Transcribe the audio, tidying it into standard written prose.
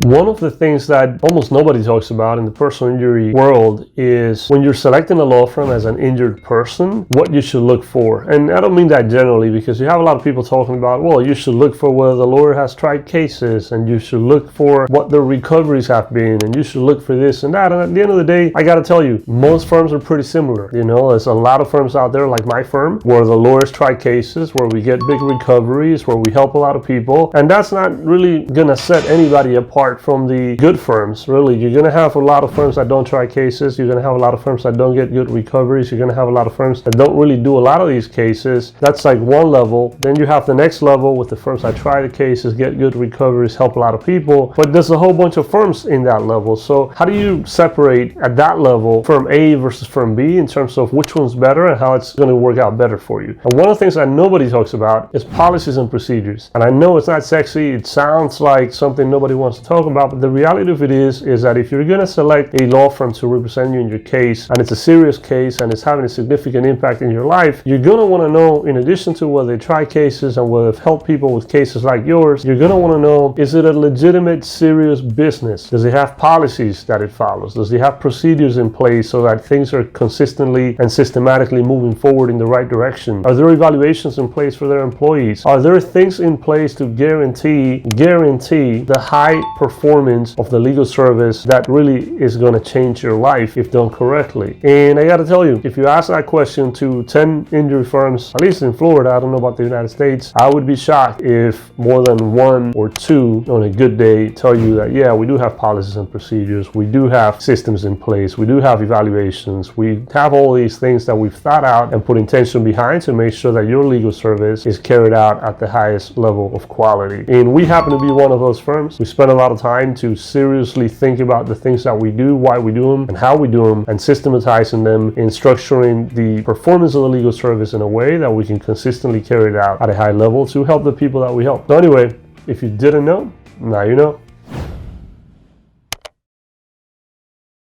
One of the things that almost nobody talks about in the personal injury world is when you're selecting a law firm as an injured person, what you should look for. And I don't mean that generally, because you have a lot of people talking about, well, you should look for whether the lawyer has tried cases, and you should look for what the recoveries have been, and you should look for this and that. And at the end of the day, I got to tell you, most firms are pretty similar. You know, there's a lot of firms out there like my firm where the lawyers try cases, where we get big recoveries, where we help a lot of people. And that's not really going to set anybody apart from the good firms. Really, you're going to have a lot of firms that don't try cases. You're going to have a lot of firms that don't get good recoveries. You're going to have a lot of firms that don't really do a lot of these cases. That's like one level. Then you have the next level with the firms that try the cases, get good recoveries, help a lot of people. But there's a whole bunch of firms in that level. So how do you separate at that level firm A versus firm B in terms of which one's better and how it's going to work out better for you? And one of the things that nobody talks about is policies and procedures. And I know it's not sexy. It sounds like something nobody wants to talk about, but the reality of it is that if you're going to select a law firm to represent you in your case, and it's a serious case and it's having a significant impact in your life, you're going to want to know, in addition to whether they try cases and whether they've helped people with cases like yours, you're going to want to know, is it a legitimate, serious business? Does it have policies that it follows? Does it have procedures in place so that things are consistently and systematically moving forward in the right direction? Are there evaluations in place for their employees? Are there things in place to guarantee the high performance of the legal service that really is going to change your life if done correctly? And I got to tell you, if you ask that question to 10 injury firms, at least in Florida, I don't know about the United States, I would be shocked if more than one or two on a good day tell you that, yeah, we do have policies and procedures, we do have systems in place, we do have evaluations, we have all these things that we've thought out and put intention behind to make sure that your legal service is carried out at the highest level of quality. And we happen to be one of those firms. We spend a lot of time to seriously think about the things that we do, why we do them, and how we do them, and systematizing them in structuring the performance of the legal service in a way that we can consistently carry it out at a high level to help the people that we help. So anyway, if you didn't know, now you know.